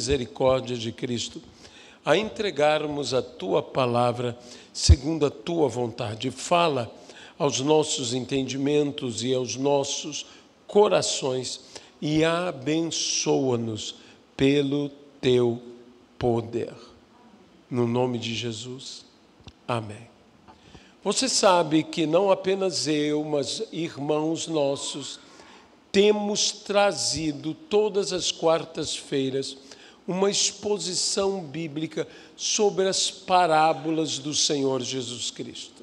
misericórdia de Cristo, a entregarmos a Tua palavra segundo a Tua vontade. Fala aos nossos entendimentos e aos nossos corações e abençoa-nos pelo Teu poder. No nome de Jesus. Amém. Você sabe que não apenas eu, mas irmãos nossos, temos trazido todas as quartas-feiras uma exposição bíblica sobre as parábolas do Senhor Jesus Cristo.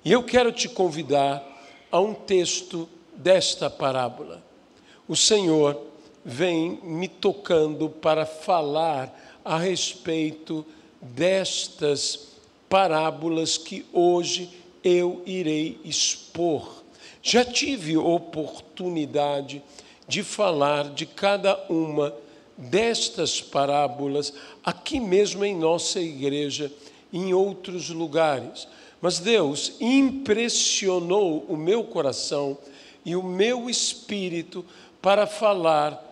E eu quero te convidar a um texto desta parábola. O Senhor vem me tocando para falar a respeito destas parábolas que hoje eu irei expor. Já tive oportunidade de falar de cada uma destas parábolas aqui mesmo em nossa igreja, em outros lugares. Mas Deus impressionou o meu coração e o meu espírito para falar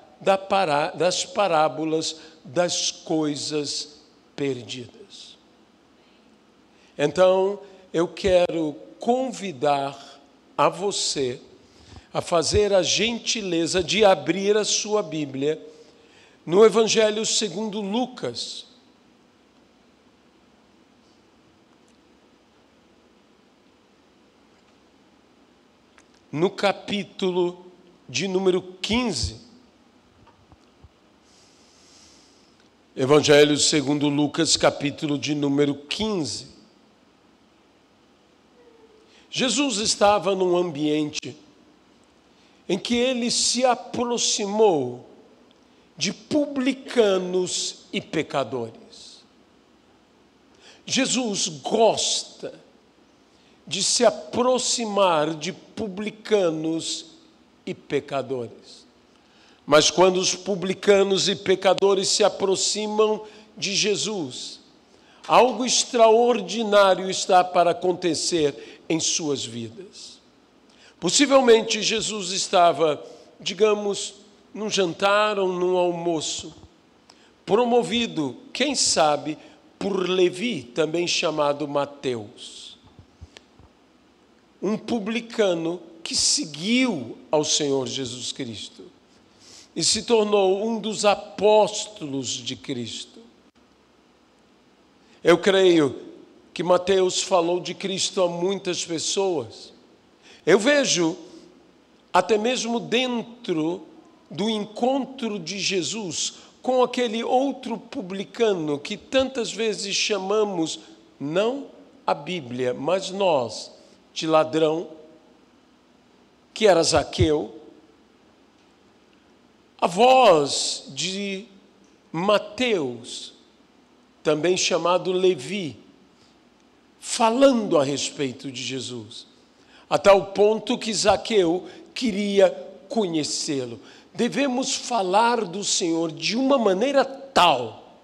das parábolas das coisas perdidas. Então, eu quero convidar a você a fazer a gentileza de abrir a sua Bíblia no Evangelho segundo Lucas. No capítulo de número 15. Evangelho segundo Lucas, capítulo de número 15. Jesus estava num ambiente em que ele se aproximou de publicanos e pecadores. Jesus gosta de se aproximar de publicanos e pecadores. Mas quando os publicanos e pecadores se aproximam de Jesus, algo extraordinário está para acontecer em suas vidas. Possivelmente Jesus estava, digamos, num jantar ou num almoço, promovido, quem sabe, por Levi, também chamado Mateus, um publicano que seguiu ao Senhor Jesus Cristo e se tornou um dos apóstolos de Cristo. Eu creio que Mateus falou de Cristo a muitas pessoas. Eu vejo, até mesmo dentro do encontro de Jesus com aquele outro publicano que tantas vezes chamamos, não a Bíblia, mas nós, de ladrão, que era Zaqueu, a voz de Mateus, também chamado Levi, falando a respeito de Jesus, a tal ponto que Zaqueu queria conhecê-lo. Devemos falar do Senhor de uma maneira tal,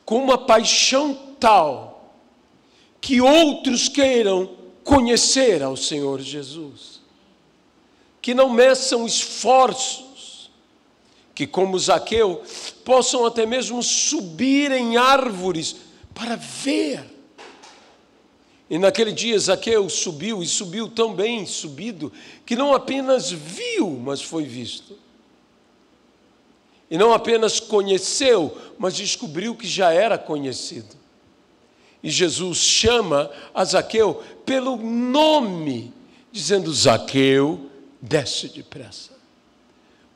com uma paixão tal, que outros queiram conhecer ao Senhor Jesus, que não meçam esforços, que como Zaqueu, possam até mesmo subir em árvores para ver. E naquele dia Zaqueu subiu, e subiu tão bem subido, que não apenas viu, mas foi visto. E não apenas conheceu, mas descobriu que já era conhecido. E Jesus chama a Zaqueu pelo nome, dizendo: Zaqueu, desce depressa,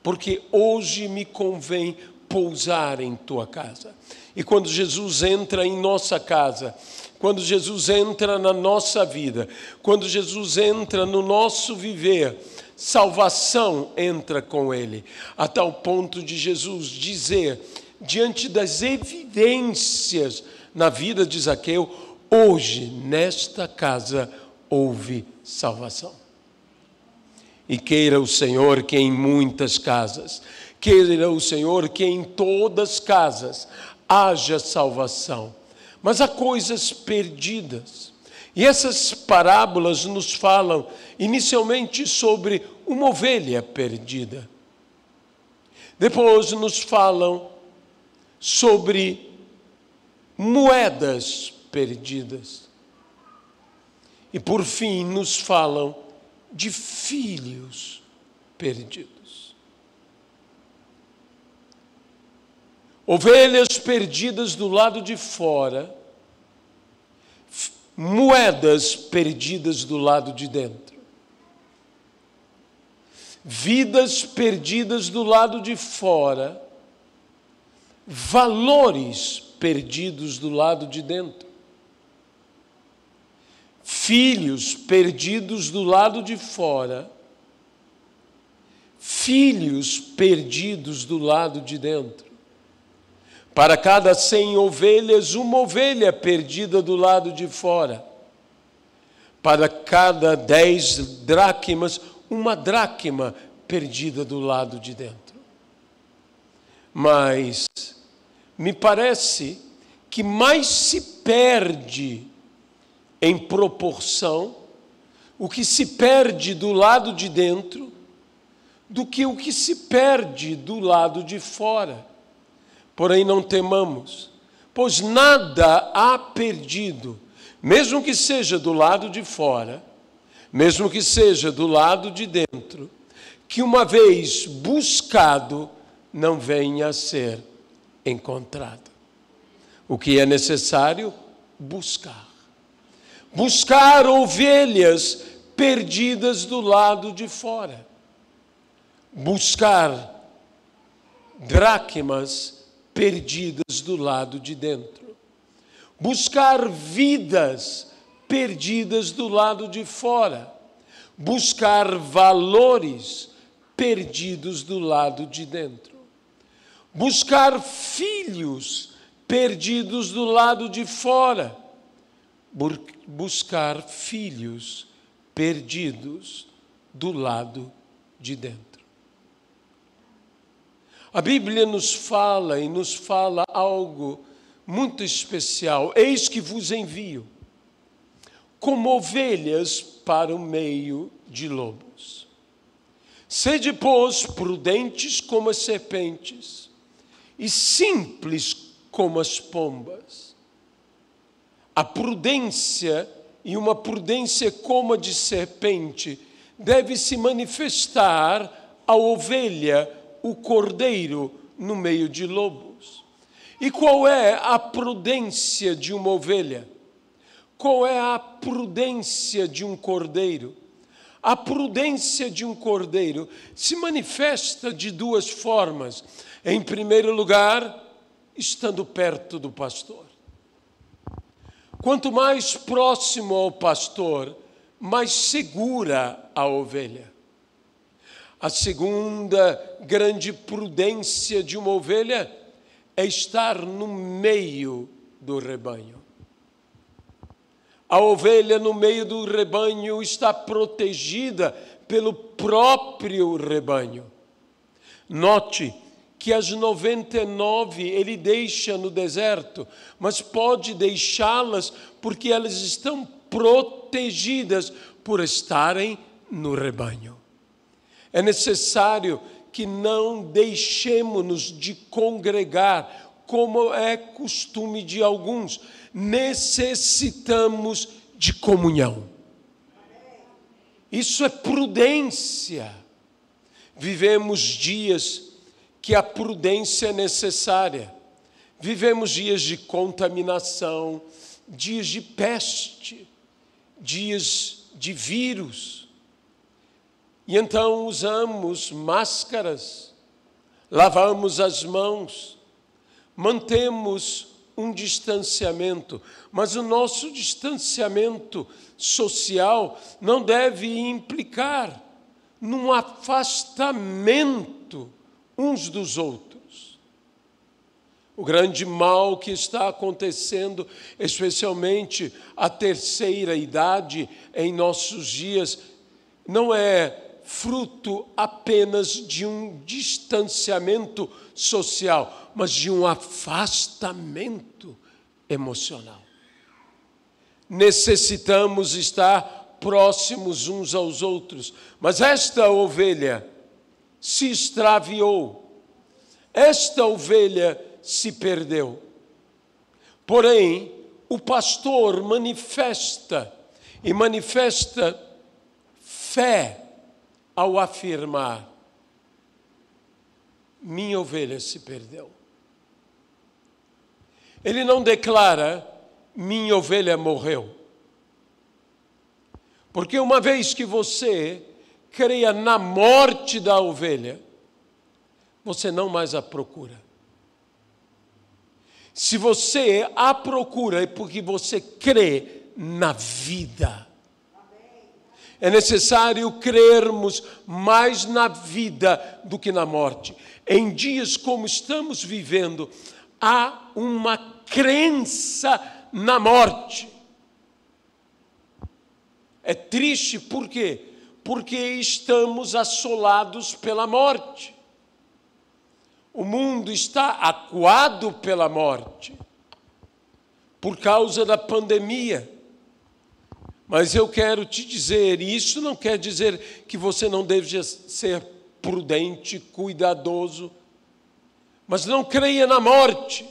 porque hoje me convém pousar em tua casa. E quando Jesus entra em nossa casa, quando Jesus entra na nossa vida, quando Jesus entra no nosso viver, salvação entra com ele, a tal ponto de Jesus dizer, diante das evidências na vida de Zaqueu: hoje nesta casa houve salvação. E queira o Senhor que em muitas casas, queira o Senhor que em todas as casas haja salvação. Mas há coisas perdidas. E essas parábolas nos falam inicialmente sobre uma ovelha perdida. Depois nos falam sobre moedas perdidas. E por fim nos falam de filhos perdidos. Ovelhas perdidas do lado de fora, moedas perdidas do lado de dentro. Vidas perdidas do lado de fora, valores perdidos do lado de dentro. Filhos perdidos do lado de fora, filhos perdidos do lado de dentro. Para cada 100 ovelhas, uma ovelha perdida do lado de fora. Para cada 10 dracmas, uma dracma perdida do lado de dentro. Mas me parece que mais se perde em proporção o que se perde do lado de dentro do que o que se perde do lado de fora. Porém, não temamos, pois nada há perdido, mesmo que seja do lado de fora, mesmo que seja do lado de dentro, que uma vez buscado, não venha a ser encontrado. O que é necessário? Buscar. Buscar ovelhas perdidas do lado de fora. Buscar dracmas perdidas do lado de dentro. Buscar vidas perdidas do lado de fora. Buscar valores perdidos do lado de dentro. Buscar filhos perdidos do lado de fora. Buscar filhos perdidos do lado de dentro. A Bíblia nos fala algo muito especial. Eis que vos envio como ovelhas para o meio de lobos. Sede, pois, prudentes como as serpentes e simples como as pombas. A prudência, e uma prudência como a de serpente, deve se manifestar a ovelha, o cordeiro, no meio de lobos. E qual é a prudência de uma ovelha? Qual é a prudência de um cordeiro? A prudência de um cordeiro se manifesta de duas formas. Em primeiro lugar, estando perto do pastor. Quanto mais próximo ao pastor, mais segura a ovelha. A segunda grande prudência de uma ovelha é estar no meio do rebanho. A ovelha no meio do rebanho está protegida pelo próprio rebanho. Note que as 99 ele deixa no deserto, mas pode deixá-las porque elas estão protegidas por estarem no rebanho. É necessário que não deixemos-nos de congregar, como é costume de alguns. Necessitamos de comunhão. Isso é prudência. Vivemos dias que a prudência é necessária. Vivemos dias de contaminação, dias de peste, dias de vírus. E então usamos máscaras, lavamos as mãos, mantemos um distanciamento, mas o nosso distanciamento social não deve implicar num afastamento uns dos outros. O grande mal que está acontecendo, especialmente a terceira idade em nossos dias, não é fruto apenas de um distanciamento social, mas de um afastamento emocional. Necessitamos estar próximos uns aos outros, mas esta ovelha se extraviou. Esta ovelha se perdeu. Porém, o pastor manifesta fé ao afirmar: minha ovelha se perdeu. Ele não declara: minha ovelha morreu. Porque uma vez que você creia na morte da ovelha, você não mais a procura. Se você a procura, é porque você crê na vida. É necessário crermos mais na vida do que na morte. Em dias como estamos vivendo, há uma crença na morte. É triste, por quê? Porque estamos assolados pela morte. O mundo está acuado pela morte, por causa da pandemia. Mas eu quero te dizer, isso não quer dizer que você não deve ser prudente, cuidadoso, mas não creia na morte,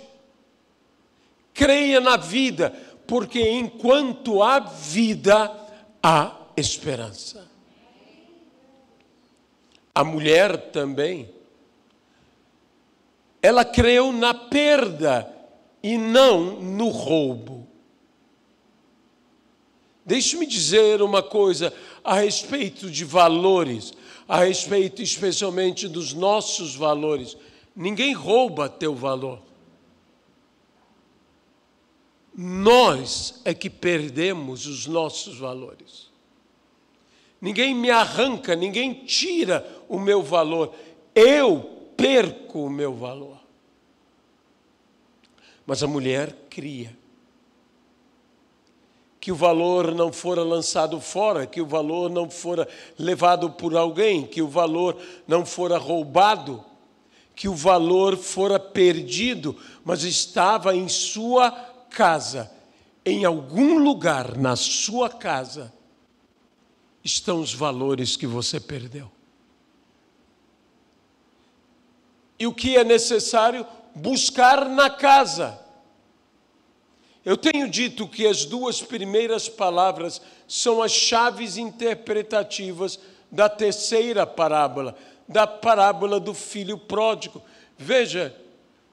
creia na vida, porque enquanto há vida, há esperança. A mulher também, ela creu na perda e não no roubo. Deixe-me dizer uma coisa a respeito de valores, a respeito especialmente dos nossos valores. Ninguém rouba teu valor. Nós é que perdemos os nossos valores. Ninguém me arranca, ninguém tira o meu valor. Eu perco o meu valor. Mas a mulher cria que o valor não fora lançado fora, que o valor não fora levado por alguém, que o valor não fora roubado, que o valor fora perdido, mas estava em sua casa. Em algum lugar na sua casa estão os valores que você perdeu. E o que é necessário? Buscar na casa. Eu tenho dito que as duas primeiras palavras são as chaves interpretativas da terceira parábola, da parábola do filho pródigo. Veja,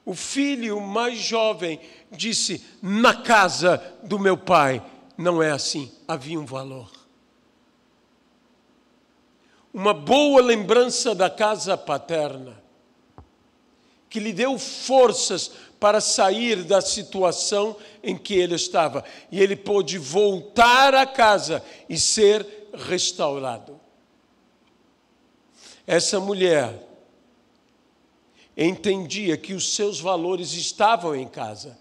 o filho mais jovem disse: na casa do meu pai. Não é assim, havia um valor. Uma boa lembrança da casa paterna, que lhe deu forças para sair da situação em que ele estava. E ele pôde voltar a casa e ser restaurado. Essa mulher entendia que os seus valores estavam em casa.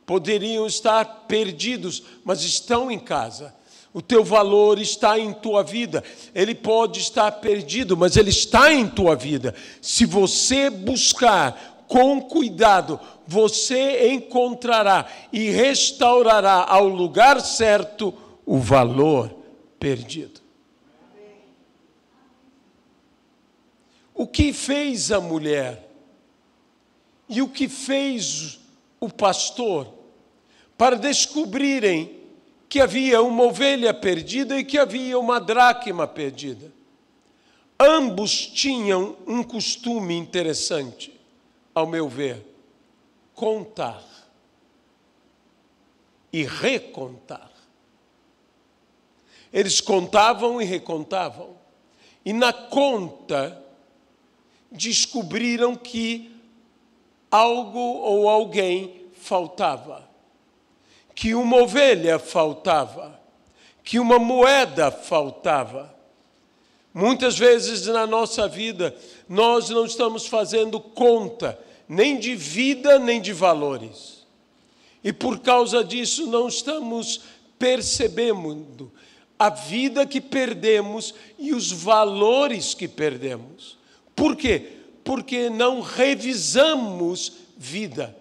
Poderiam estar perdidos, mas estão em casa. O teu valor está em tua vida. Ele pode estar perdido, mas ele está em tua vida. Se você buscar com cuidado, você encontrará e restaurará ao lugar certo o valor perdido. O que fez a mulher e o que fez o pastor para descobrirem que havia uma ovelha perdida e que havia uma dracma perdida? Ambos tinham um costume interessante, ao meu ver: contar e recontar. Eles contavam e recontavam. E na conta descobriram que algo ou alguém faltava. Que uma ovelha faltava. Que uma moeda faltava. Muitas vezes na nossa vida, nós não estamos fazendo conta, nem de vida, nem de valores. E por causa disso, não estamos percebendo a vida que perdemos e os valores que perdemos. Por quê? Porque não revisamos vida.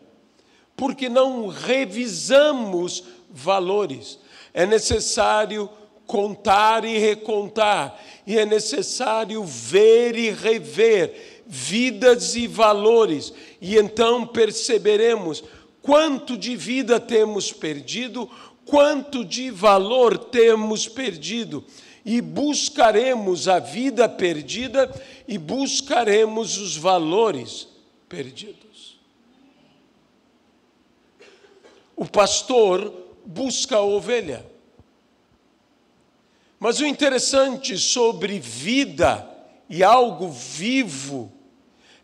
Porque não revisamos valores. É necessário contar e recontar. E é necessário ver e rever, vidas e valores. E então perceberemos quanto de vida temos perdido, quanto de valor temos perdido. E buscaremos a vida perdida e buscaremos os valores perdidos. O pastor busca a ovelha. Mas o interessante sobre vida e algo vivo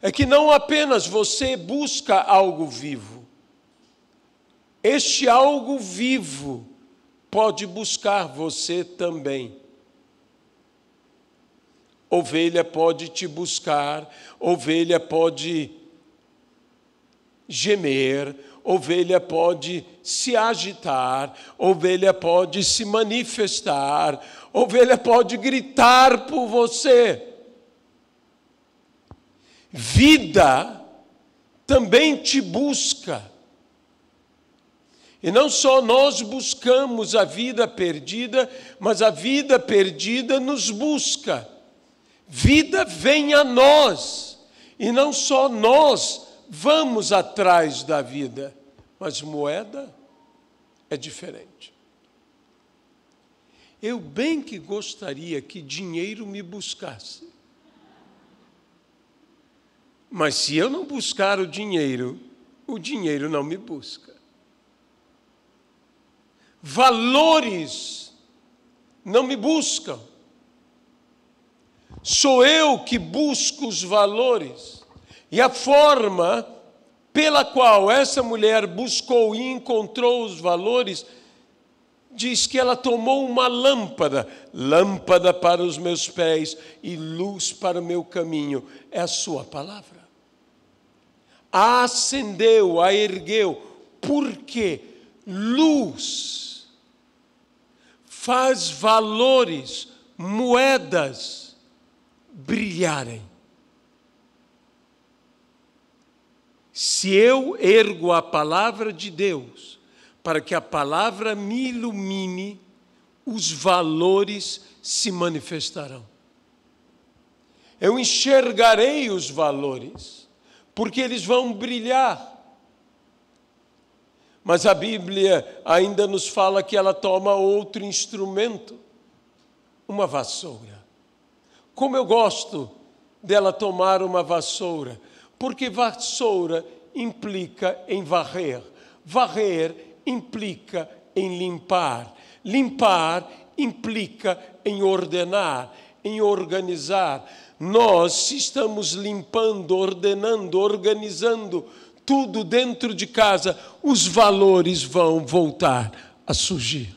é que não apenas você busca algo vivo. Este algo vivo pode buscar você também. Ovelha pode te buscar, ovelha pode gemer, ovelha pode se agitar, ovelha pode se manifestar, ovelha pode gritar por você. Vida também te busca. E não só nós buscamos a vida perdida, mas a vida perdida nos busca. Vida vem a nós, e não só nós vamos atrás da vida, mas moeda é diferente. Eu bem que gostaria que dinheiro me buscasse. Mas se eu não buscar o dinheiro não me busca. Valores não me buscam. Sou eu que busco os valores. E a forma pela qual essa mulher buscou e encontrou os valores, diz que ela tomou uma lâmpada para os meus pés e luz para o meu caminho. É a sua palavra. A acendeu, a ergueu, porque luz faz valores, moedas, brilharem. Se eu ergo a palavra de Deus, para que a palavra me ilumine, os valores se manifestarão. Eu enxergarei os valores, porque eles vão brilhar. Mas a Bíblia ainda nos fala que ela toma outro instrumento, uma vassoura. Como eu gosto dela tomar uma vassoura, porque vassoura implica em varrer, varrer implica em limpar, limpar implica em ordenar, em organizar. Nós, se estamos limpando, ordenando, organizando tudo dentro de casa, os valores vão voltar a surgir.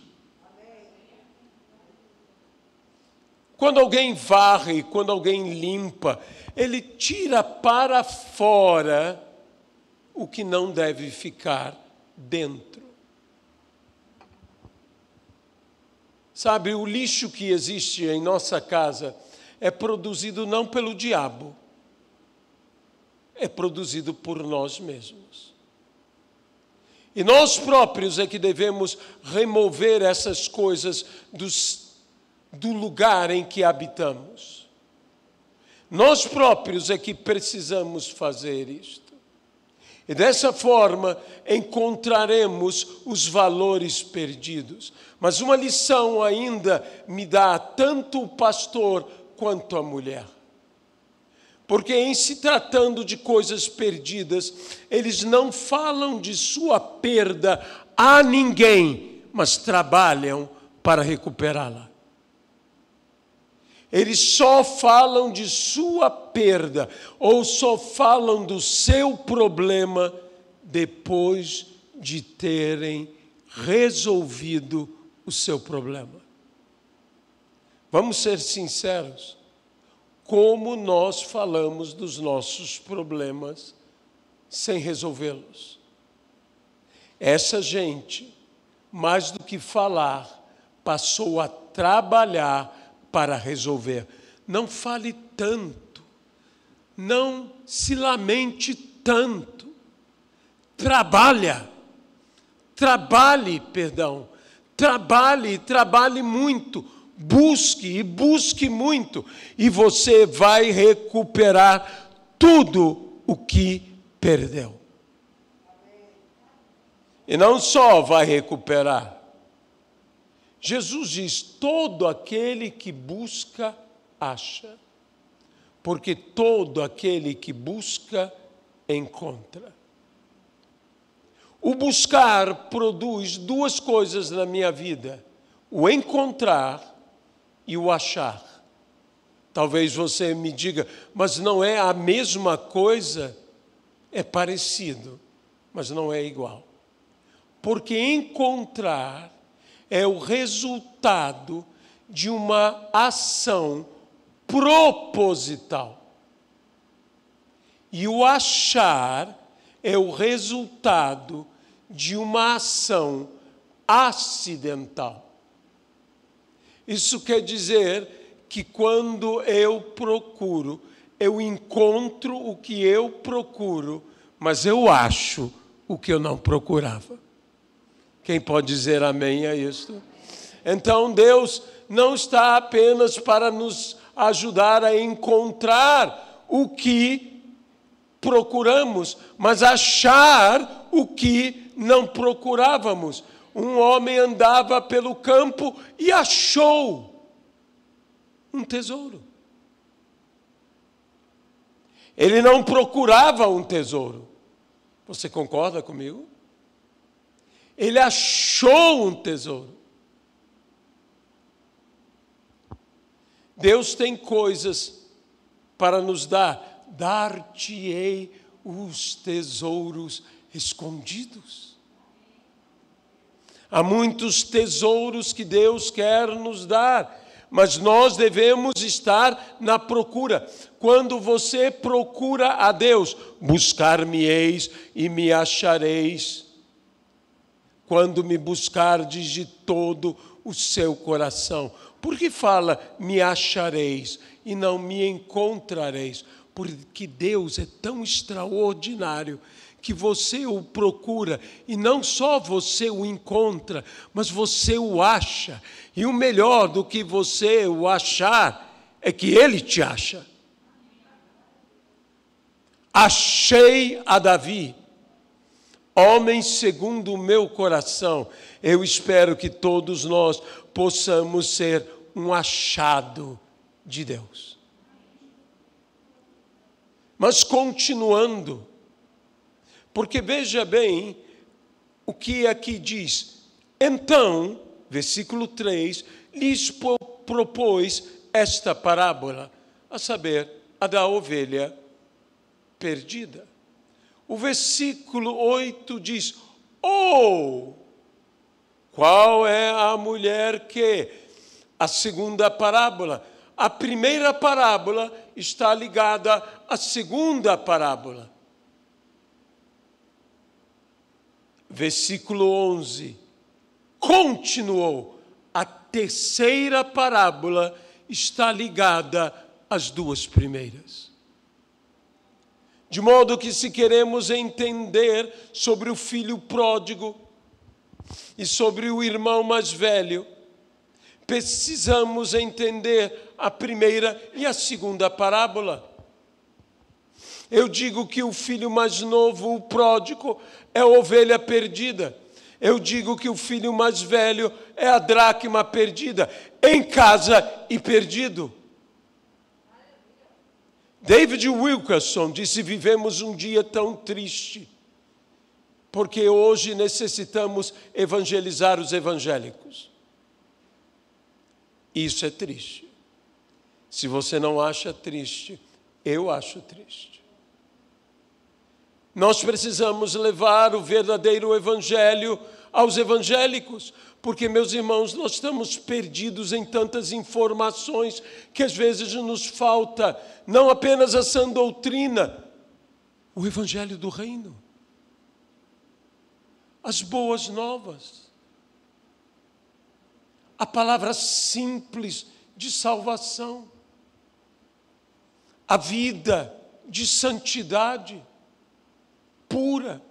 Quando alguém varre, quando alguém limpa, ele tira para fora o que não deve ficar dentro. Sabe, o lixo que existe em nossa casa é produzido não pelo diabo, é produzido por nós mesmos. E nós próprios é que devemos remover essas coisas do lugar em que habitamos. Nós próprios é que precisamos fazer isto. E dessa forma encontraremos os valores perdidos. Mas uma lição ainda me dá tanto o pastor quanto a mulher. Porque em se tratando de coisas perdidas, eles não falam de sua perda a ninguém, mas trabalham para recuperá-la. Eles só falam de sua perda, ou só falam do seu problema depois de terem resolvido o seu problema. Vamos ser sinceros. Como nós falamos dos nossos problemas sem resolvê-los? Essa gente, mais do que falar, passou a trabalhar para resolver. Não fale tanto, não se lamente tanto. Trabalhe muito, busque muito, e você vai recuperar tudo o que perdeu. E não só vai recuperar. Jesus diz: todo aquele que busca, acha. Porque todo aquele que busca, encontra. O buscar produz duas coisas na minha vida: o encontrar e o achar. Talvez você me diga, mas não é a mesma coisa? É parecido, mas não é igual. Porque encontrar é o resultado de uma ação proposital. E o achar é o resultado de uma ação acidental. Isso quer dizer que quando eu procuro, eu encontro o que eu procuro, mas eu acho o que eu não procurava. Quem pode dizer amém a isto? Então Deus não está apenas para nos ajudar a encontrar o que procuramos, mas achar o que não procurávamos. Um homem andava pelo campo e achou um tesouro. Ele não procurava um tesouro. Você concorda comigo? Ele achou um tesouro. Deus tem coisas para nos dar. Dar-te-ei os tesouros escondidos. Há muitos tesouros que Deus quer nos dar, mas nós devemos estar na procura. Quando você procura a Deus, buscar-me-eis e me achareis. Quando me buscardes de todo o seu coração. Por que fala me achareis e não me encontrareis? Porque Deus é tão extraordinário que você o procura e não só você o encontra, mas você o acha. E o melhor do que você o achar é que ele te acha. Achei a Davi, homem segundo o meu coração. Eu espero que todos nós possamos ser um achado de Deus. Mas continuando, porque veja bem o que aqui diz. Então, versículo 3, lhes propôs esta parábola, a saber, a da ovelha perdida. O versículo 8 diz: qual é a mulher que? A segunda parábola. A primeira parábola está ligada à segunda parábola. Versículo 11. Continuou. A terceira parábola está ligada às duas primeiras. De modo que, se queremos entender sobre o filho pródigo e sobre o irmão mais velho, precisamos entender a primeira e a segunda parábola. Eu digo que o filho mais novo, o pródigo, é a ovelha perdida. Eu digo que o filho mais velho é a dracma perdida, em casa e perdido. David Wilkerson disse: vivemos um dia tão triste, porque hoje necessitamos evangelizar os evangélicos. Isso é triste. Se você não acha triste, eu acho triste. Nós precisamos levar o verdadeiro evangelho aos evangélicos, porque, meus irmãos, nós estamos perdidos em tantas informações que às vezes nos falta não apenas a sã doutrina, o evangelho do reino, as boas novas, a palavra simples de salvação, a vida de santidade pura,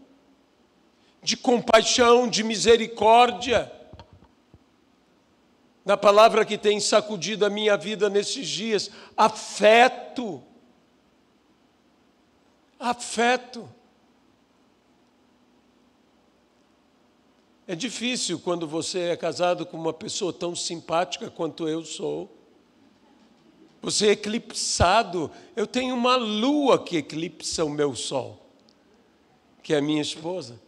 de compaixão, de misericórdia. Na palavra que tem sacudido a minha vida nesses dias, afeto. afeto. É difícil quando você é casado com uma pessoa tão simpática quanto eu sou. Você é eclipsado. Eu tenho uma lua que eclipsa o meu sol, que é a minha esposa,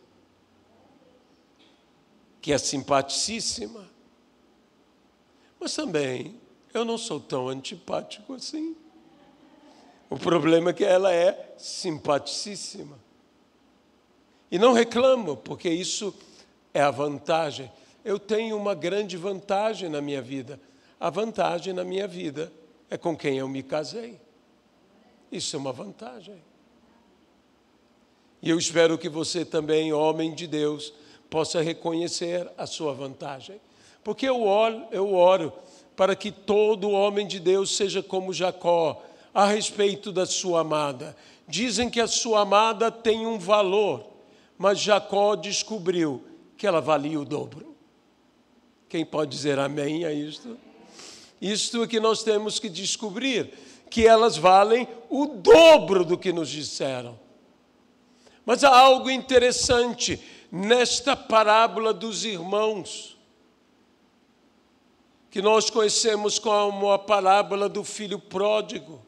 que é simpaticíssima. Mas também eu não sou tão antipático assim. O problema é que ela é simpaticíssima. E não reclamo, porque isso é a vantagem. Eu tenho uma grande vantagem na minha vida. A vantagem na minha vida é com quem eu me casei. Isso é uma vantagem. E eu espero que você também, homem de Deus, possa reconhecer a sua vantagem. Porque eu oro para que todo homem de Deus seja como Jacó, a respeito da sua amada. Dizem que a sua amada tem um valor, mas Jacó descobriu que ela valia o dobro. Quem pode dizer amém a isto? Isto é que nós temos que descobrir, que elas valem o dobro do que nos disseram. Mas há algo interessante nesta parábola dos irmãos, que nós conhecemos como a parábola do filho pródigo.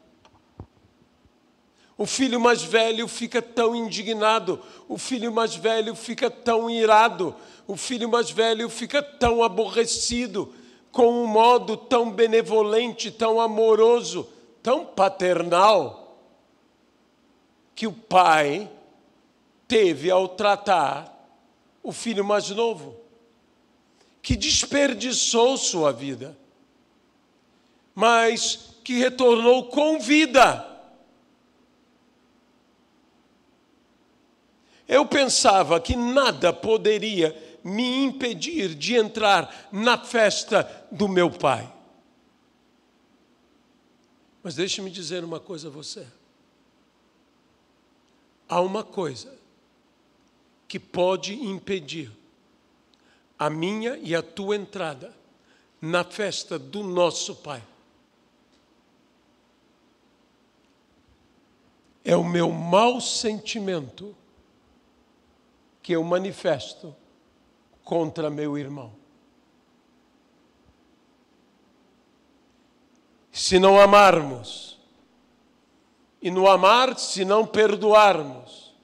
O filho mais velho fica tão indignado, o filho mais velho fica tão irado, o filho mais velho fica tão aborrecido, com um modo tão benevolente, tão amoroso, tão paternal, que o pai teve ao tratar o filho mais novo, que desperdiçou sua vida, mas que retornou com vida. Eu pensava que nada poderia me impedir de entrar na festa do meu pai. Mas deixe-me dizer uma coisa a você. Há uma coisa que pode impedir a minha e a tua entrada na festa do nosso pai. É o meu mau sentimento que eu manifesto contra meu irmão. Se não amarmos, e no amar, se não perdoarmos,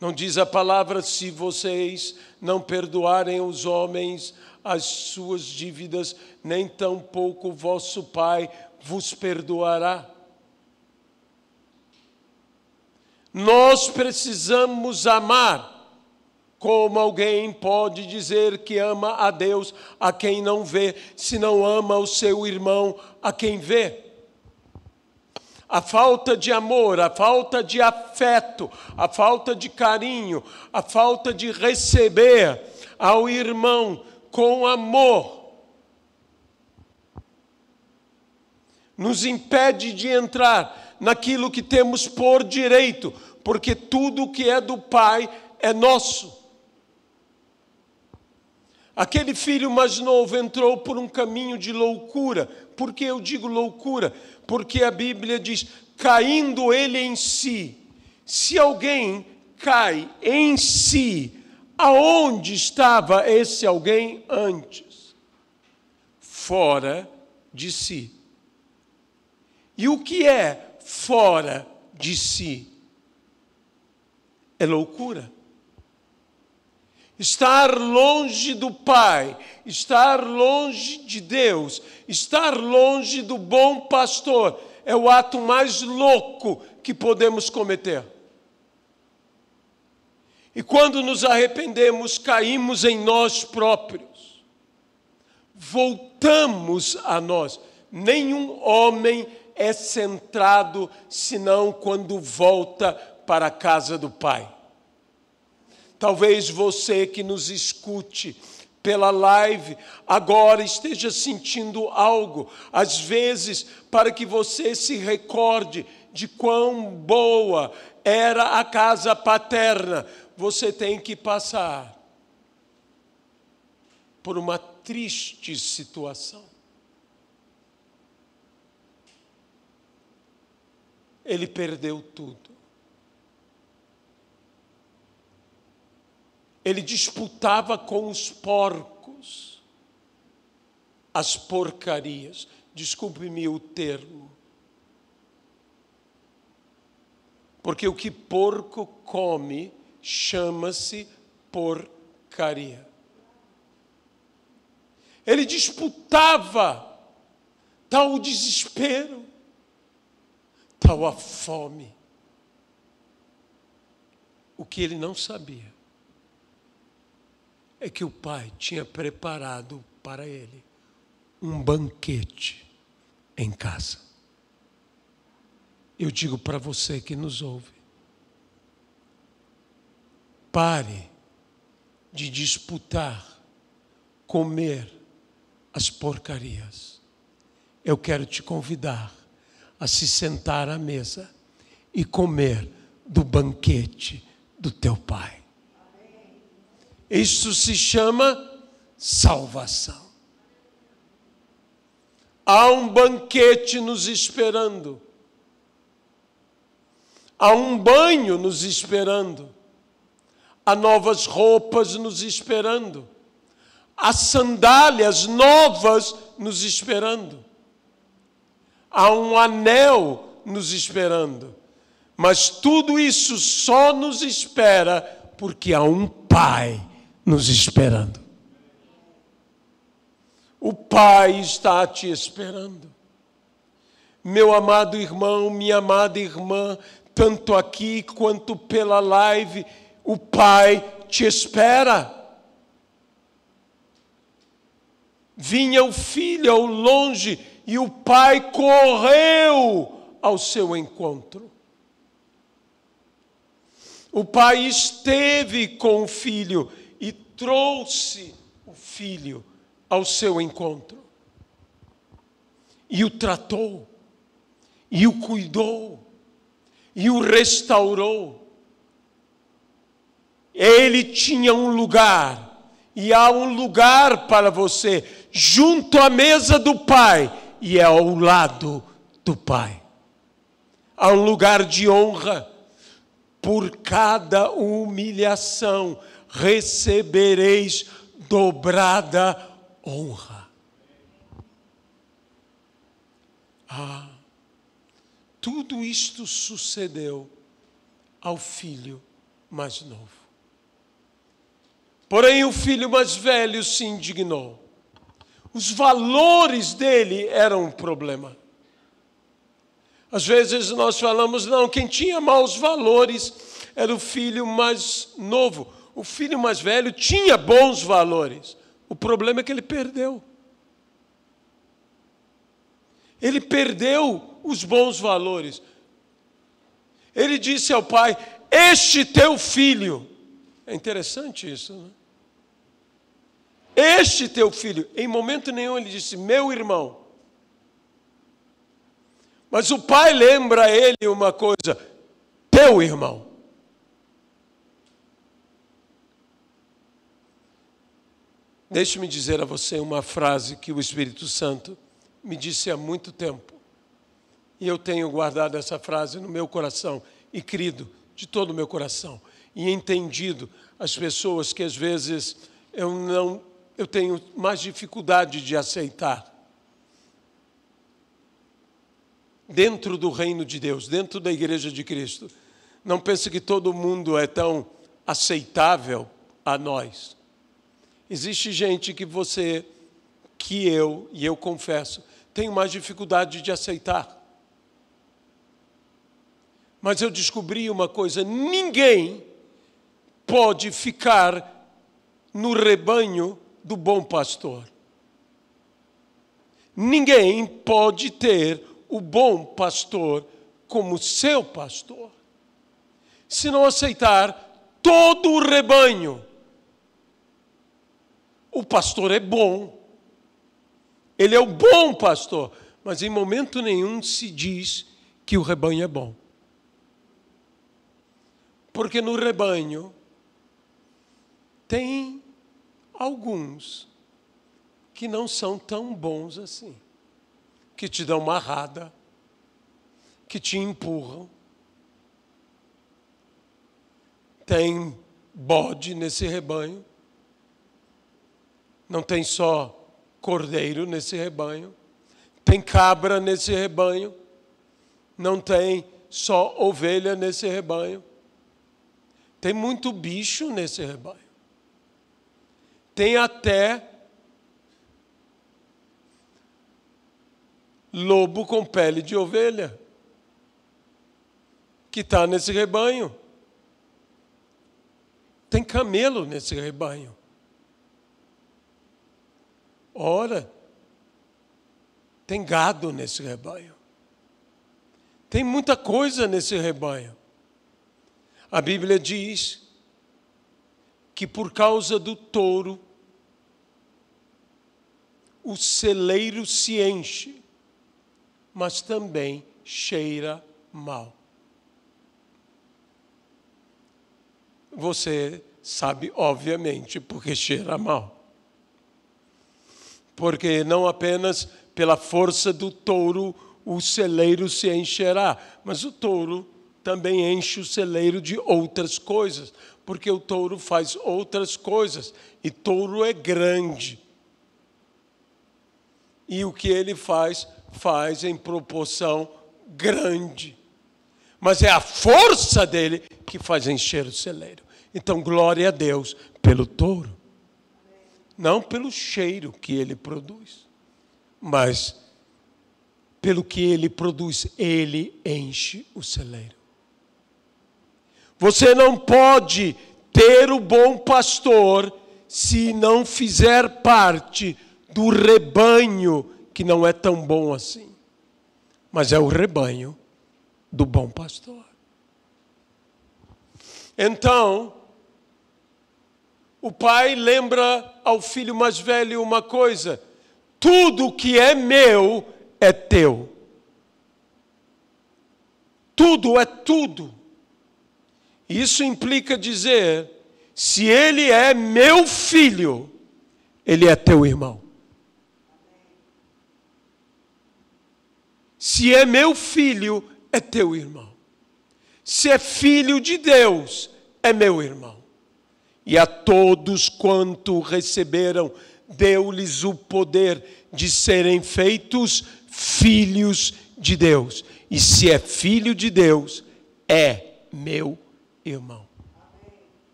não diz a palavra, se vocês não perdoarem os homens as suas dívidas, nem tampouco vosso Pai vos perdoará. Nós precisamos amar. Como alguém pode dizer que ama a Deus a quem não vê, se não ama o seu irmão a quem vê? A falta de amor, a falta de afeto, a falta de carinho, a falta de receber ao irmão com amor, nos impede de entrar naquilo que temos por direito, porque tudo que é do Pai é nosso. Aquele filho mais novo entrou por um caminho de loucura. Por que eu digo loucura? Porque a Bíblia diz, caindo ele em si. Se alguém cai em si, aonde estava esse alguém antes? Fora de si. E o que é fora de si? É loucura. Estar longe do Pai, estar longe de Deus, estar longe do bom pastor é o ato mais louco que podemos cometer. E quando nos arrependemos, caímos em nós próprios. Voltamos a nós. Nenhum homem é centrado senão quando volta para a casa do Pai. Talvez você que nos escute pela live agora esteja sentindo algo. Às vezes, para que você se recorde de quão boa era a casa paterna, você tem que passar por uma triste situação. ele perdeu tudo. Ele disputava com os porcos as porcarias. Desculpe-me o termo. Porque o que porco come chama-se porcaria. Ele disputava tal o desespero, tal a fome. O que ele não sabia é que o pai tinha preparado para ele um banquete em casa. Eu digo para você que nos ouve, pare de disputar, comer as porcarias. Eu quero te convidar a se sentar à mesa e comer do banquete do teu Pai. Isso se chama salvação. Há um banquete nos esperando. Há um banho nos esperando. Há novas roupas nos esperando. Há sandálias novas nos esperando. Há um anel nos esperando. Mas tudo isso só nos espera porque há um Pai nos esperando. O Pai está te esperando. Meu amado irmão, minha amada irmã, tanto aqui quanto pela live, o Pai te espera. Vinha o filho ao longe e o pai correu ao seu encontro. O pai esteve com o filho e trouxe o filho ao seu encontro. E o tratou, e o cuidou, e o restaurou. Ele tinha um lugar. E há um lugar para você, junto à mesa do Pai, e é ao lado do Pai. Há um lugar de honra. Por cada humilhação recebereis dobrada honra. Tudo isto sucedeu ao filho mais novo. Porém, o filho mais velho se indignou. Os valores dele eram um problema. Às vezes nós falamos, não, quem tinha maus valores era o filho mais novo. O filho mais velho tinha bons valores. O problema é que ele perdeu. Ele perdeu os bons valores. Ele disse ao pai, este teu filho. É interessante isso, né? Este teu filho, em momento nenhum ele disse, meu irmão. Mas o pai lembra a ele uma coisa, teu irmão. Deixe-me dizer a você uma frase que o Espírito Santo me disse há muito tempo. E eu tenho guardado essa frase no meu coração e crido de todo o meu coração. E entendido as pessoas que às vezes eu tenho mais dificuldade de aceitar. Dentro do reino de Deus, dentro da igreja de Cristo. Não pense que todo mundo é tão aceitável a nós. Existe gente que eu confesso, tenho mais dificuldade de aceitar. Mas eu descobri uma coisa, ninguém pode ficar no rebanho do bom pastor. Ninguém pode ter o bom pastor como seu pastor, se não aceitar todo o rebanho. O pastor é bom, ele é o bom pastor, mas em momento nenhum se diz que o rebanho é bom. Porque no rebanho tem alguns que não são tão bons assim, que te dão marrada, que te empurram. Tem bode nesse rebanho. Não tem só cordeiro nesse rebanho. Tem cabra nesse rebanho. Não tem só ovelha nesse rebanho. Tem muito bicho nesse rebanho. Tem até lobo com pele de ovelha que está nesse rebanho. Tem camelo nesse rebanho. Ora, tem gado nesse rebanho. Tem muita coisa nesse rebanho. A Bíblia diz que por causa do touro, o celeiro se enche, mas também cheira mal. Você sabe, obviamente, porque cheira mal. Porque não apenas pela força do touro o celeiro se encherá, mas o touro também enche o celeiro de outras coisas, porque o touro faz outras coisas, e touro é grande. E o que ele faz em proporção grande. Mas é a força dele que faz encher o celeiro. Então, glória a Deus pelo touro. Não pelo cheiro que ele produz, mas pelo que ele produz, ele enche o celeiro. Você não pode ter o bom pastor se não fizer parte do rebanho que não é tão bom assim, mas é o rebanho do bom pastor. Então, o pai lembra ao filho mais velho uma coisa: tudo que é meu é teu. Tudo é tudo. Isso implica dizer, se ele é meu filho, ele é teu irmão. Se é meu filho, é teu irmão. Se é filho de Deus, é meu irmão. E a todos quanto receberam, deu-lhes o poder de serem feitos filhos de Deus. E se é filho de Deus, é meu irmão.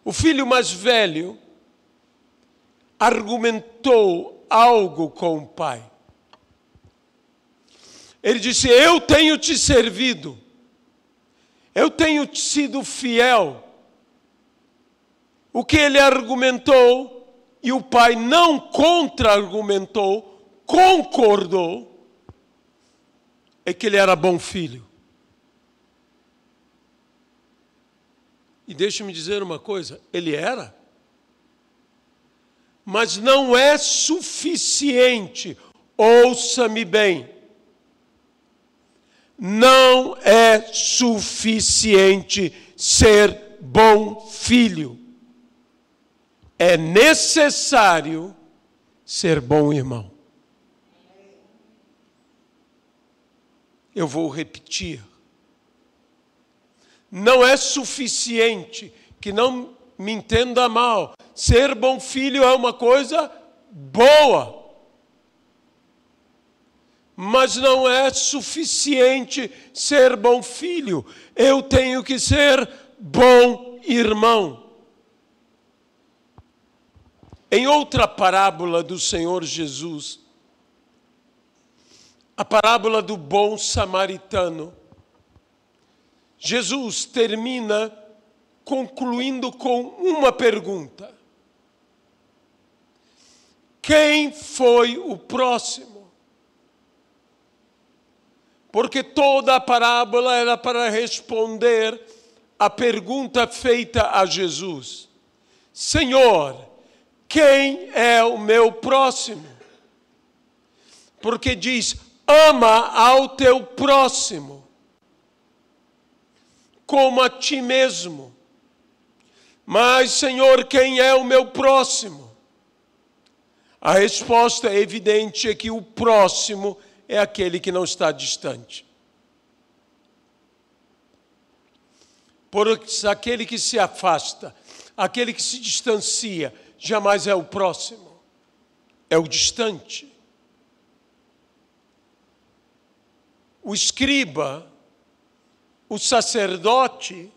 O filho mais velho argumentou algo com o pai. Ele disse: eu tenho te servido, eu tenho sido fiel. O que ele argumentou, e o pai não contra-argumentou, concordou, é que ele era bom filho. E deixe-me dizer uma coisa, ele era, mas não é suficiente, ouça-me bem, não é suficiente ser bom filho. É necessário ser bom irmão. Eu vou repetir. Não é suficiente, que não me entenda mal, ser bom filho é uma coisa boa. Mas não é suficiente ser bom filho. Eu tenho que ser bom irmão. Em outra parábola do Senhor Jesus, a parábola do bom samaritano, Jesus termina concluindo com uma pergunta: quem foi o próximo? Porque toda a parábola era para responder a pergunta feita a Jesus: Senhor, quem é o meu próximo? Porque diz, ama ao teu próximo como a ti mesmo. Mas, Senhor, quem é o meu próximo? A resposta evidente é que o próximo é aquele que não está distante. Pois aquele que se afasta, aquele que se distancia, jamais é o próximo, é o distante. O escriba, o sacerdote,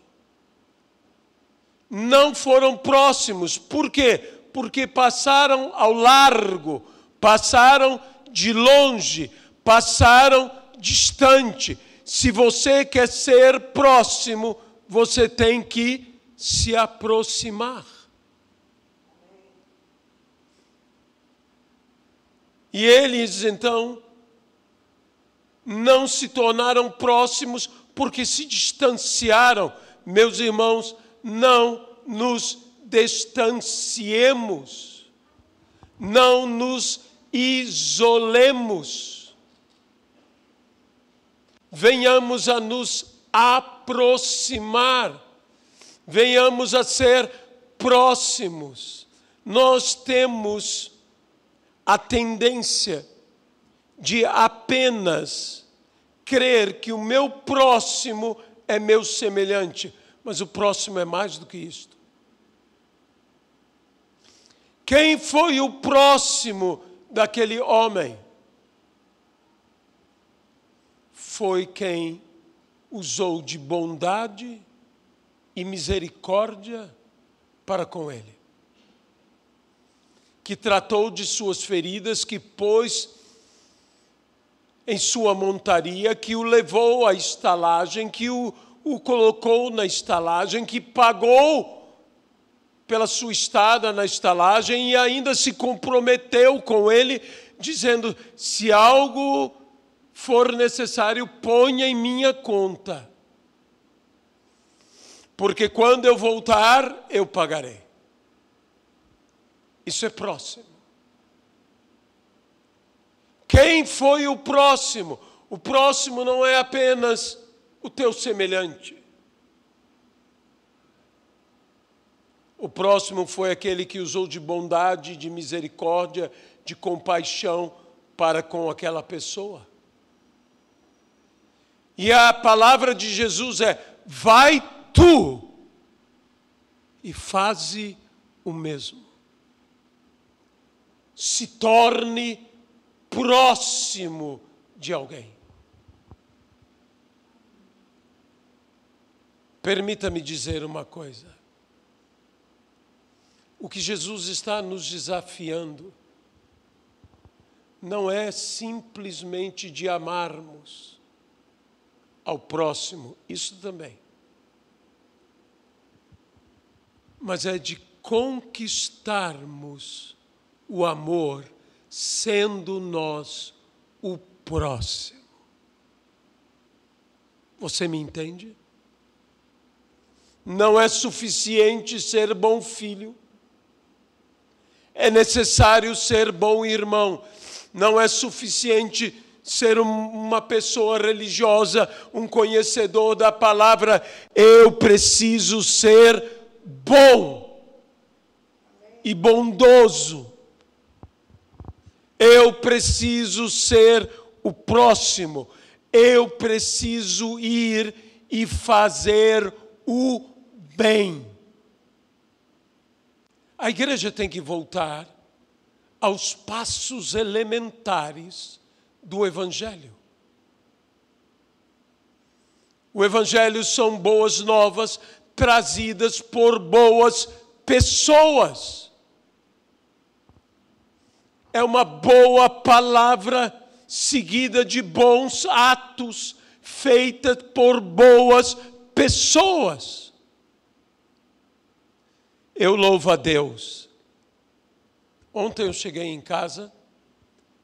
não foram próximos. Por quê? Porque passaram ao largo, passaram de longe, passaram distante. Se você quer ser próximo, você tem que se aproximar. E eles, então, não se tornaram próximos porque se distanciaram. Meus irmãos, não nos distanciemos, não nos isolemos. Venhamos a nos aproximar, venhamos a ser próximos. Nós temos a tendência de apenas crer que o meu próximo é meu semelhante, mas o próximo é mais do que isto. Quem foi o próximo daquele homem? Foi quem usou de bondade e misericórdia para com ele. Que tratou de suas feridas, que pôs em sua montaria, que o levou à estalagem, que o colocou na estalagem, que pagou pela sua estada na estalagem e ainda se comprometeu com ele, dizendo: se algo for necessário, ponha em minha conta, porque quando eu voltar, eu pagarei. Isso é próximo. Quem foi o próximo? O próximo não é apenas o teu semelhante. O próximo foi aquele que usou de bondade, de misericórdia, de compaixão para com aquela pessoa. E a palavra de Jesus é: vai tu e faze o mesmo. Se torne próximo de alguém. Permita-me dizer uma coisa. O que Jesus está nos desafiando não é simplesmente de amarmos ao próximo, isso também, mas é de conquistarmos o amor, sendo nós o próximo. Você me entende? Não é suficiente ser bom filho. É necessário ser bom irmão. Não é suficiente ser uma pessoa religiosa, um conhecedor da palavra. Eu preciso ser bom e bondoso. Eu preciso ser o próximo. Eu preciso ir e fazer o bem. A igreja tem que voltar aos passos elementares do Evangelho. O Evangelho são boas novas trazidas por boas pessoas. É uma boa palavra seguida de bons atos, feita por boas pessoas. Eu louvo a Deus. Ontem eu cheguei em casa,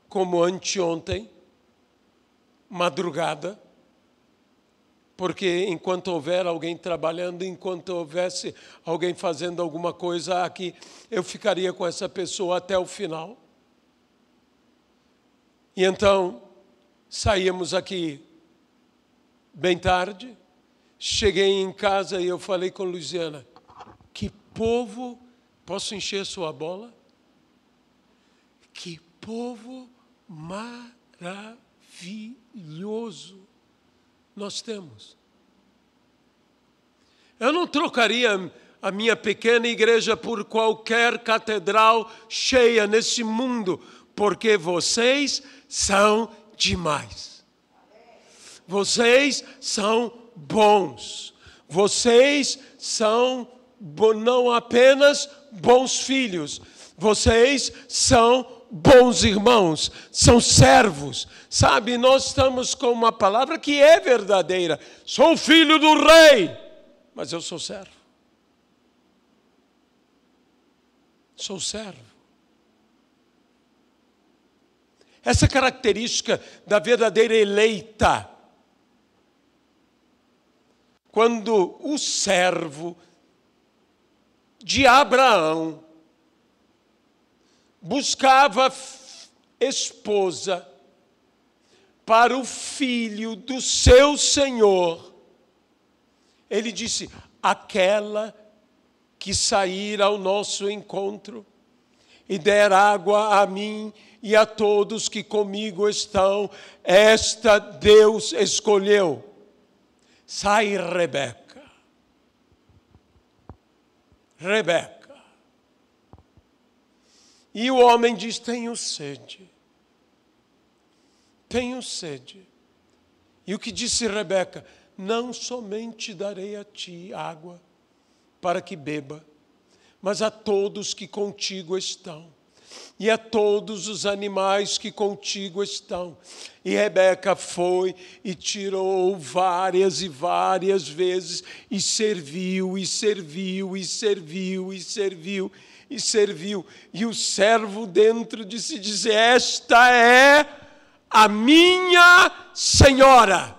como anteontem, madrugada, porque enquanto houver alguém trabalhando, enquanto houvesse alguém fazendo alguma coisa aqui, eu ficaria com essa pessoa até o final. E então, saímos aqui bem tarde, cheguei em casa e eu falei com Luciana: que povo, posso encher sua bola? Que povo maravilhoso nós temos. Eu não trocaria a minha pequena igreja por qualquer catedral cheia nesse mundo, porque vocês são demais. Vocês são bons. Vocês são não apenas bons filhos, vocês são bons irmãos, são servos. Sabe, nós estamos com uma palavra que é verdadeira. Sou filho do rei, mas eu sou servo. Sou servo. Essa característica da verdadeira eleita. Quando o servo de Abraão buscava esposa para o filho do seu senhor, ele disse: aquela que sair ao nosso encontro e der água a mim e a todos que comigo estão, esta Deus escolheu. Sai, Rebeca. Rebeca. E o homem diz: tenho sede. Tenho sede. E o que disse Rebeca? Não somente darei a ti água para que beba, mas a todos que contigo estão, e a todos os animais que contigo estão. E Rebeca foi e tirou várias e várias vezes, e serviu, e serviu, e serviu, e serviu, e serviu. E o servo dentro de si disse: esta é a minha senhora.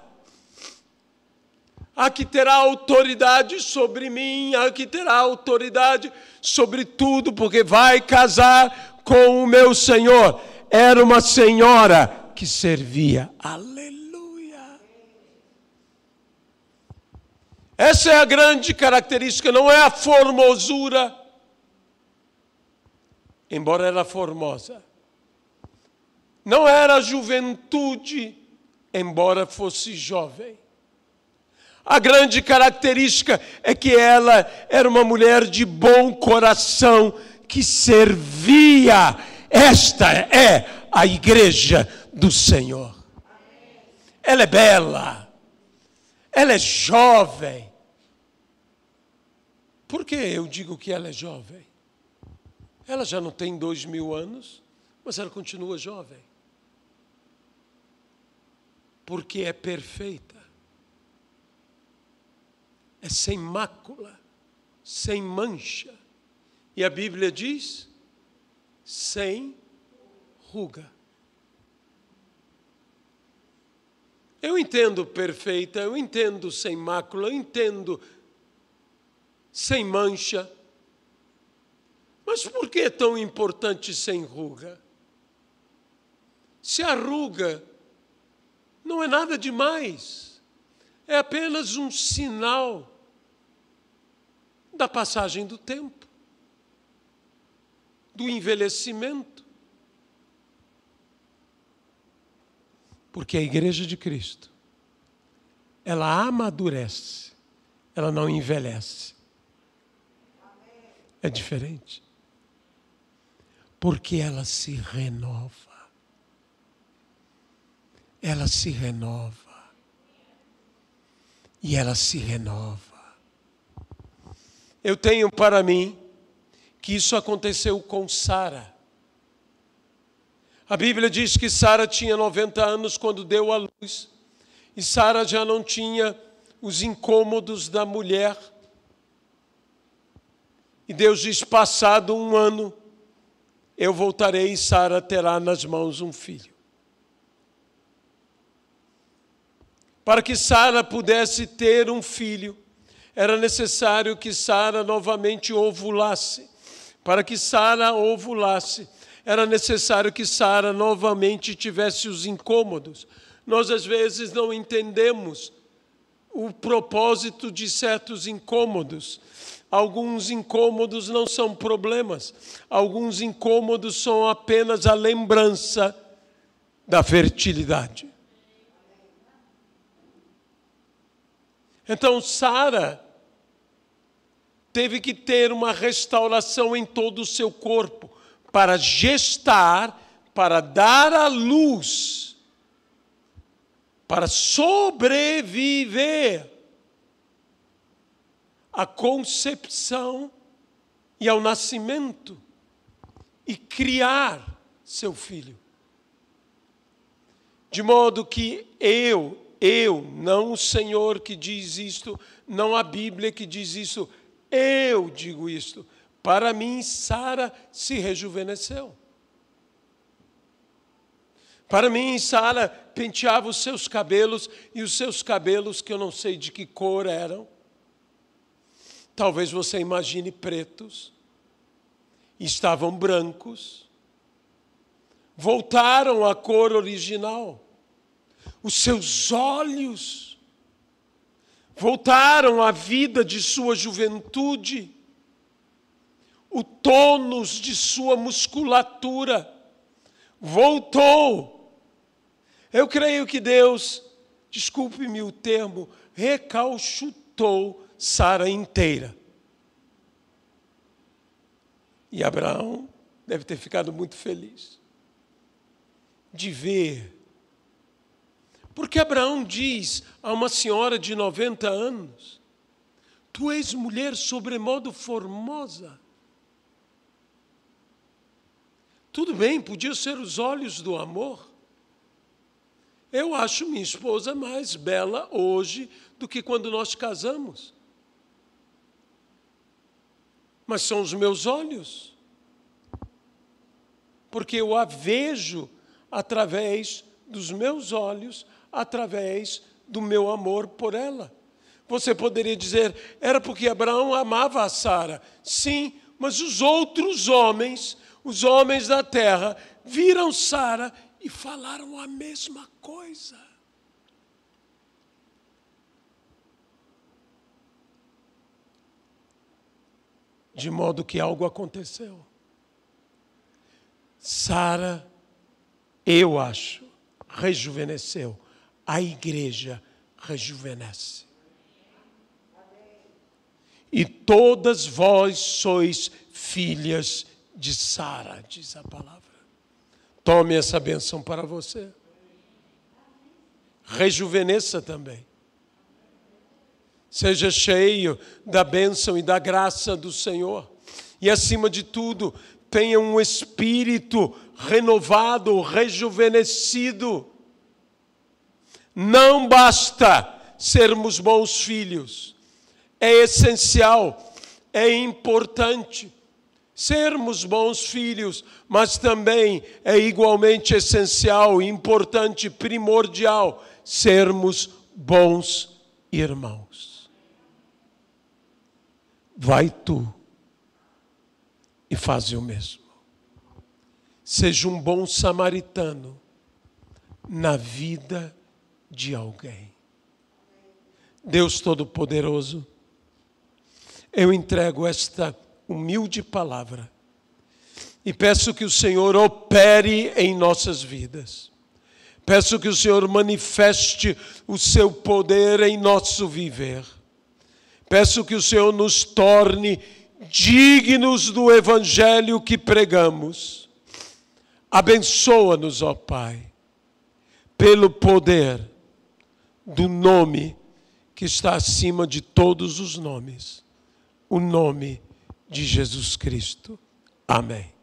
A que terá autoridade sobre mim, a que terá autoridade sobre tudo, porque vai casar com o meu Senhor. Era uma senhora que servia. Aleluia! Essa é a grande característica, não é a formosura, embora era formosa. Não era a juventude, embora fosse jovem. A grande característica é que ela era uma mulher de bom coração, que servia. Esta é a igreja do Senhor. Ela é bela. Ela é jovem. Por que eu digo que ela é jovem? Ela já não tem 2000 anos, mas ela continua jovem. Porque é perfeita. É sem mácula, sem mancha. E a Bíblia diz, sem ruga. Eu entendo perfeita, eu entendo sem mácula, eu entendo sem mancha. Mas por que é tão importante sem ruga? Se a ruga não é nada demais. É apenas um sinal da passagem do tempo, do envelhecimento. Porque a igreja de Cristo, ela amadurece, ela não envelhece. É diferente. Porque ela se renova. Ela se renova. E ela se renova. Eu tenho para mim que isso aconteceu com Sara. A Bíblia diz que Sara tinha 90 anos quando deu à luz. E Sara já não tinha os incômodos da mulher. E Deus diz: passado 1 ano, eu voltarei e Sara terá nas mãos um filho. Para que Sara pudesse ter um filho, era necessário que Sara novamente ovulasse. Para que Sara ovulasse, era necessário que Sara novamente tivesse os incômodos. Nós, às vezes, não entendemos o propósito de certos incômodos. Alguns incômodos não são problemas. Alguns incômodos são apenas a lembrança da fertilidade. Então, Sara teve que ter uma restauração em todo o seu corpo para gestar, para dar à luz, para sobreviver à concepção e ao nascimento e criar seu filho. De modo que eu, não o Senhor que diz isto, não a Bíblia que diz isso, eu digo isto. Para mim, Sara se rejuvenesceu. Para mim, Sara penteava os seus cabelos, e os seus cabelos, que eu não sei de que cor eram, talvez você imagine pretos, estavam brancos, voltaram à cor original. Os seus olhos voltaram à vida de sua juventude. O tônus de sua musculatura voltou. Eu creio que Deus, desculpe-me o termo, recalchutou Sara inteira. E Abraão deve ter ficado muito feliz de ver. Porque Abraão diz a uma senhora de 90 anos, tu és mulher sobremodo formosa. Tudo bem, podia ser os olhos do amor. Eu acho minha esposa mais bela hoje do que quando nós casamos. Mas são os meus olhos. Porque eu a vejo através dos meus olhos, através do meu amor por ela. Você poderia dizer, era porque Abraão amava a Sara. Sim, mas os outros homens, os homens da terra, viram Sara e falaram a mesma coisa. De modo que algo aconteceu. Sara, eu acho, rejuvenesceu. A igreja rejuvenesce. E todas vós sois filhas de Sara, diz a palavra. Tome essa bênção para você. Rejuvenesça também. Seja cheio da bênção e da graça do Senhor. E acima de tudo, tenha um espírito renovado, rejuvenescido. Não basta sermos bons filhos. É essencial, é importante sermos bons filhos, mas também é igualmente essencial, importante, primordial, sermos bons irmãos. Vai tu e faz o mesmo. Seja um bom samaritano na vida de alguém. Deus Todo-Poderoso, eu entrego esta humilde palavra e peço que o Senhor opere em nossas vidas. Peço que o Senhor manifeste o seu poder em nosso viver. Peço que o Senhor nos torne dignos do evangelho que pregamos. Abençoa-nos, ó Pai, pelo poder do nome que está acima de todos os nomes, o nome de Jesus Cristo. Amém.